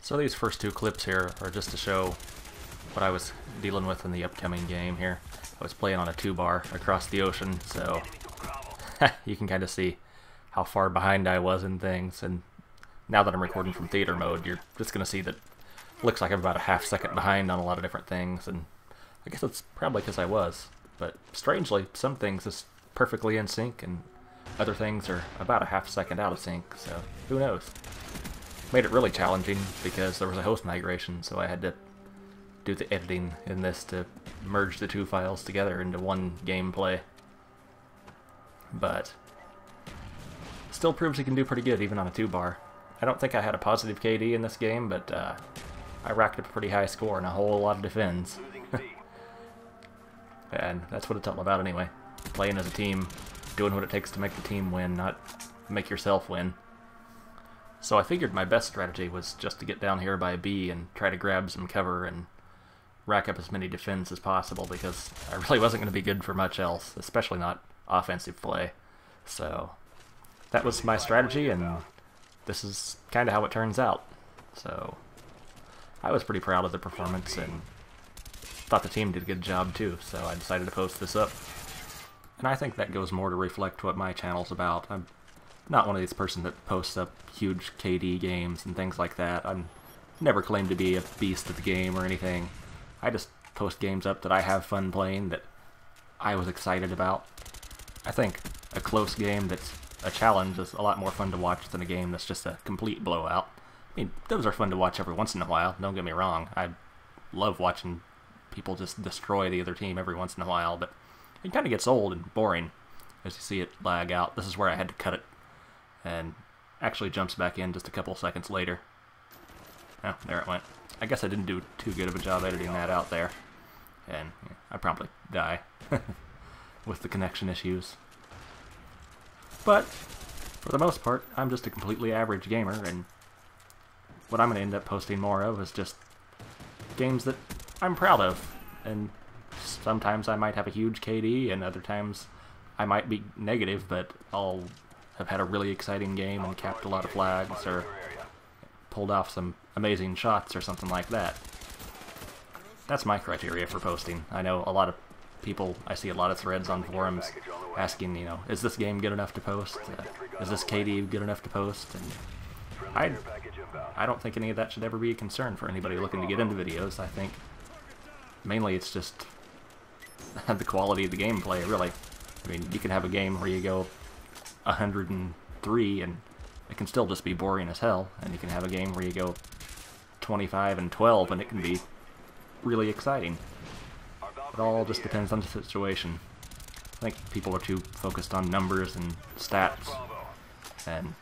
So these first two clips here are just to show what I was dealing with in the upcoming game here. I was playing on a 2-bar across the ocean, so you can kind of see how far behind I was in things. And now that I'm recording from theater mode, you're just going to see that it looks like I'm about a half-second behind on a lot of different things, and I guess it's probably because I was. But strangely, some things is perfectly in sync, and other things are about a half-second out of sync, so who knows. Made it really challenging because there was a host migration, so I had to do the editing in this to merge the two files together into one gameplay. But still proves you can do pretty good even on a 2-bar. I don't think I had a positive KD in this game, but I racked up a pretty high score and a whole lot of defends. And that's what it's all about anyway. Playing as a team, doing what it takes to make the team win, not make yourself win. So I figured my best strategy was just to get down here by B and try to grab some cover and rack up as many defends as possible, because I really wasn't going to be good for much else, especially not offensive play. So that was my strategy, and this is kind of how it turns out. So I was pretty proud of the performance and thought the team did a good job too, so I decided to post this up. And I think that goes more to reflect what my channel's about. I'm not one of these person that posts up huge KD games and things like that. I'm never claimed to be a beast at the game or anything. I just post games up that I have fun playing, that I was excited about. I think a close game that's a challenge is a lot more fun to watch than a game that's just a complete blowout. I mean, those are fun to watch every once in a while, don't get me wrong. I love watching people just destroy the other team every once in a while, but it kind of gets old and boring as you see it lag out. This is where I had to cut it, and actually jumps back in just a couple seconds later. Oh, there it went. I guess I didn't do too good of a job editing that out there, and yeah, I probably die with the connection issues. But for the most part, I'm just a completely average gamer, and what I'm going to end up posting more of is just games that I'm proud of. And sometimes I might have a huge KD, and other times I might be negative, but I'll have had a really exciting game and capped a lot of flags, or pulled off some amazing shots or something like that. That's my criteria for posting. I know a lot of people, I see a lot of threads on forums asking, you know, is this game good enough to post? Is this KD good enough to post? And I don't think any of that should ever be a concern for anybody looking to get into videos. I think mainly it's just the quality of the gameplay, really. I mean, you can have a game where you go 103 and it can still just be boring as hell, and you can have a game where you go 25 and 12 and it can be really exciting. It all just depends on the situation. I think people are too focused on numbers and stats, and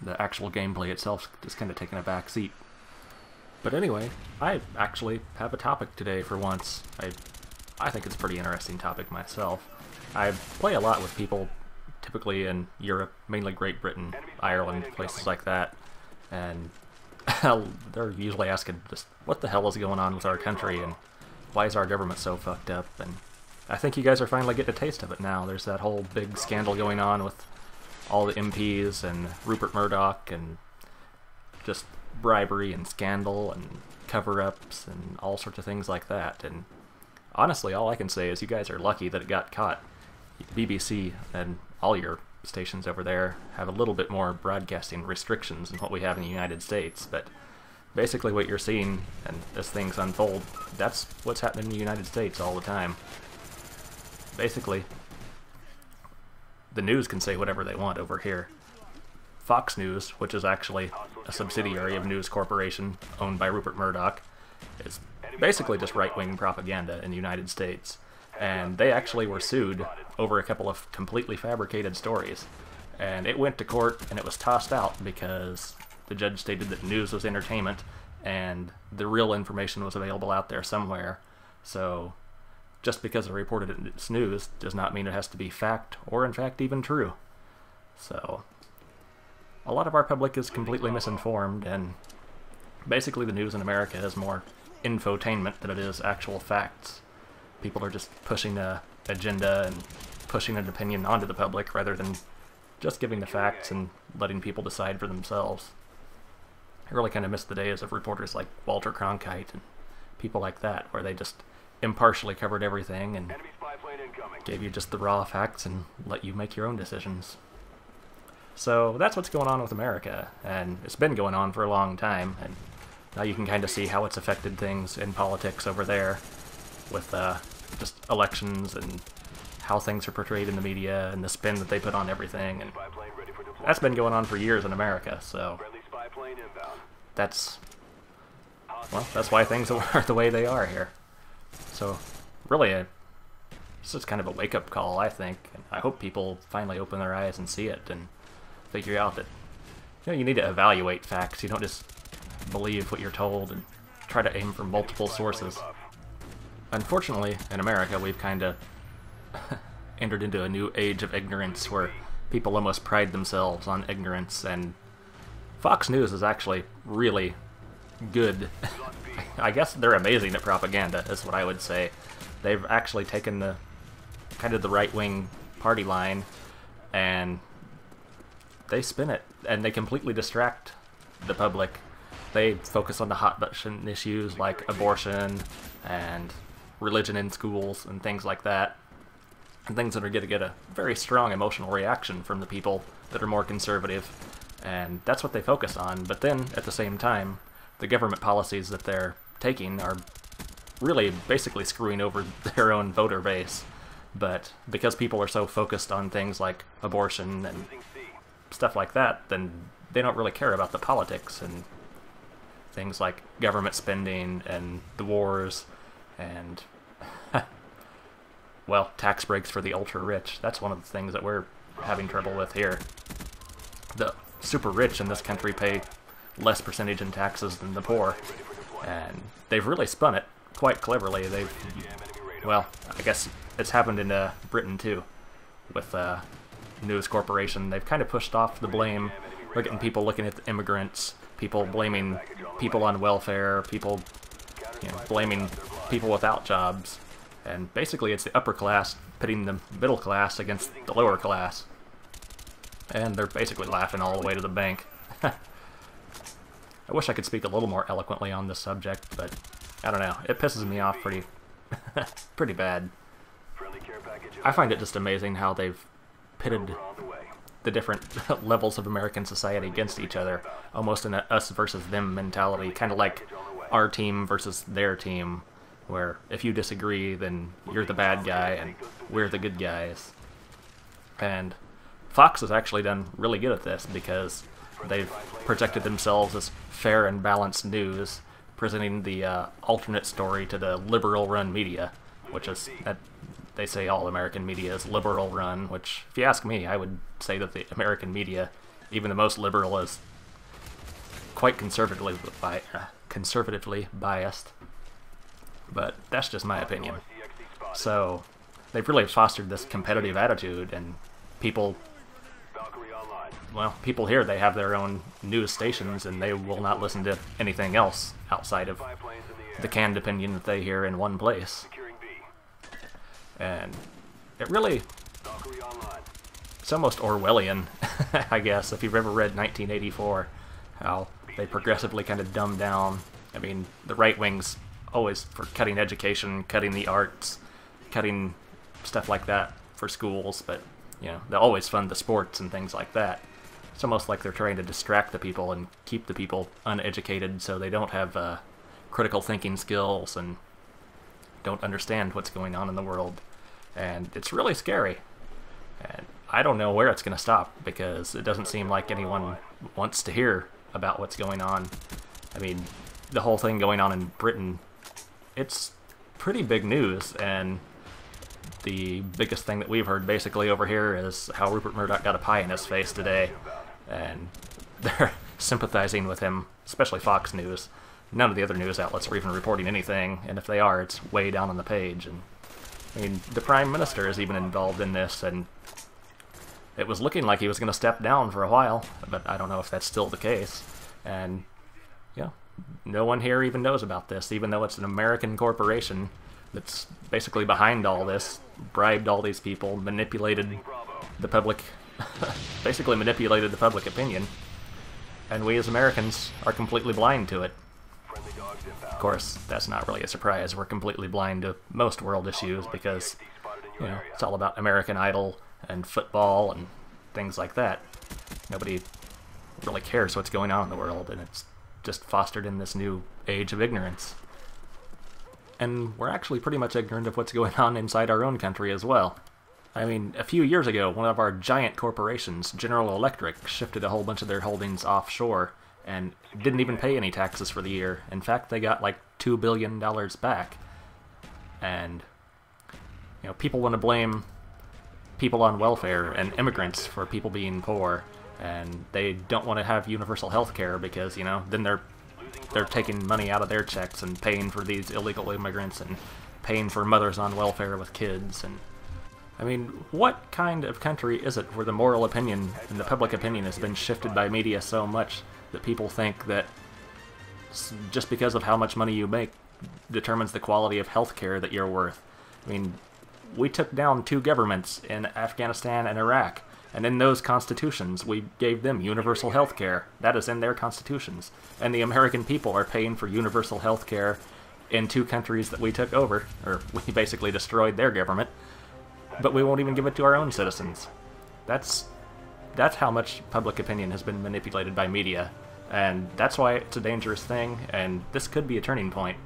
the actual gameplay itself is kind of taking a back seat. But anyway, I actually have a topic today for once. I think it's a pretty interesting topic myself. I play a lot with people typically in Europe, mainly Great Britain, Ireland, places like that, and they're usually asking just what the hell is going on with our country, and why is our government so fucked up? And I think you guys are finally getting a taste of it now. There's that whole big scandal going on with all the MPs and Rupert Murdoch, and just bribery and scandal and cover-ups and all sorts of things like that. And honestly, all I can say is you guys are lucky that it got caught. BBC and all your stations over there have a little bit more broadcasting restrictions than what we have in the United States, but basically what you're seeing, and as things unfold, that's what's happening in the United States all the time. Basically, the news can say whatever they want over here. Fox News, which is actually a subsidiary of News Corporation owned by Rupert Murdoch, is basically just right-wing propaganda in the United States. And they actually were sued over a couple of completely fabricated stories. And it went to court and it was tossed out because the judge stated that news was entertainment and the real information was available out there somewhere. So just because they reported it as news does not mean it has to be fact or in fact even true. So a lot of our public is completely misinformed, and basically the news in America is more infotainment than it is actual facts. People are just pushing an agenda and pushing an opinion onto the public rather than just giving the facts and letting people decide for themselves. I really kind of miss the days of reporters like Walter Cronkite and people like that, where they just impartially covered everything and gave you just the raw facts and let you make your own decisions. So that's what's going on with America, and it's been going on for a long time, and now you can kind of see how it's affected things in politics over there with just elections and how things are portrayed in the media and the spin that they put on everything, and that's been going on for years in America, so that's why things are the way they are here. So really, this is kind of a wake-up call, I think, and I hope people finally open their eyes and see it and figure out that you need to evaluate facts. You don't just believe what you're told and try to aim for multiple sources. Unfortunately, in America, we've kind of entered into a new age of ignorance where people almost pride themselves on ignorance, and Fox News is actually really good. I guess they're amazing at propaganda, is what I would say. They've actually taken the kind of the right-wing party line and they spin it, and they completely distract the public. They focus on the hot-button issues like abortion and religion in schools and things like that, and things that are going to get a very strong emotional reaction from the people that are more conservative, and that's what they focus on. But then, at the same time, the government policies that they're taking are really basically screwing over their own voter base. But because people are so focused on things like abortion and stuff like that, then they don't really care about the politics and things like government spending and the wars and, well, tax breaks for the ultra-rich. That's one of the things that we're having trouble with here. The super rich in this country pay less percentage in taxes than the poor, and they've really spun it quite cleverly. Well, I guess it's happened in Britain too, with News Corporation. They've kind of pushed off the blame. We're getting people looking at the immigrants, people blaming people on welfare, people blaming people without jobs, and basically it's the upper class pitting the middle class against the lower class, and they're basically laughing all the way to the bank. I wish I could speak a little more eloquently on this subject, but I don't know, it pisses me off pretty pretty bad. I find it just amazing how they've pitted the different levels of American society against each other, almost in a us versus them mentality, kind of like our team versus their team, where if you disagree, then you're the bad guy and we're the good guys. And Fox has actually done really good at this, because they've projected themselves as fair and balanced news, presenting the alternate story to the liberal-run media, which is, they say all American media is liberal-run, which, if you ask me, I would say that the American media, even the most liberal, is quite conservatively biased. But that's just my opinion. So they've really fostered this competitive attitude, and people here, they have their own news stations, and they will not listen to anything else outside of the canned opinion that they hear in one place. And it really, it's almost Orwellian, I guess, if you've ever read 1984, how they progressively kind of dumb down. I mean, the right wing's always for cutting education, cutting the arts, cutting stuff like that for schools, but, they always fund the sports and things like that. It's almost like they're trying to distract the people and keep the people uneducated so they don't have critical thinking skills and don't understand what's going on in the world. And it's really scary. And I don't know where it's going to stop, because it doesn't seem like anyone wants to hear about what's going on. I mean, the whole thing going on in Britain, it's pretty big news, and the biggest thing that we've heard basically over here is how Rupert Murdoch got a pie in his face today, and they're sympathizing with him, especially Fox News. None of the other news outlets are even reporting anything, and if they are, it's way down on the page. And I mean, the Prime Minister is even involved in this, and it was looking like he was going to step down for a while, but I don't know if that's still the case. And, no one here even knows about this, even though it's an American corporation that's basically behind all this, bribed all these people, manipulated the public, basically manipulated the public opinion. And we as Americans are completely blind to it. Of course, that's not really a surprise. We're completely blind to most world issues because, you know, it's all about American Idol and football and things like that. Nobody really cares what's going on in the world, and it's just fostered in this new age of ignorance. And we're actually pretty much ignorant of what's going on inside our own country as well. I mean, a few years ago, one of our giant corporations, General Electric, shifted a whole bunch of their holdings offshore and didn't even pay any taxes for the year. In fact, they got like $2 billion back. And, you know, people want to blame people on welfare and immigrants for people being poor, and they don't want to have universal health care because, you know, then they're taking money out of their checks and paying for these illegal immigrants and paying for mothers on welfare with kids. And I mean, what kind of country is it where the moral opinion and the public opinion has been shifted by media so much that people think that just because of how much money you make determines the quality of healthcare that you're worth? I mean, we took down 2 governments in Afghanistan and Iraq, and in those constitutions we gave them universal health care. That is in their constitutions. And the American people are paying for universal health care in 2 countries that we took over, or we basically destroyed their government, but we won't even give it to our own citizens. That's how much public opinion has been manipulated by media, and that's why it's a dangerous thing, and this could be a turning point.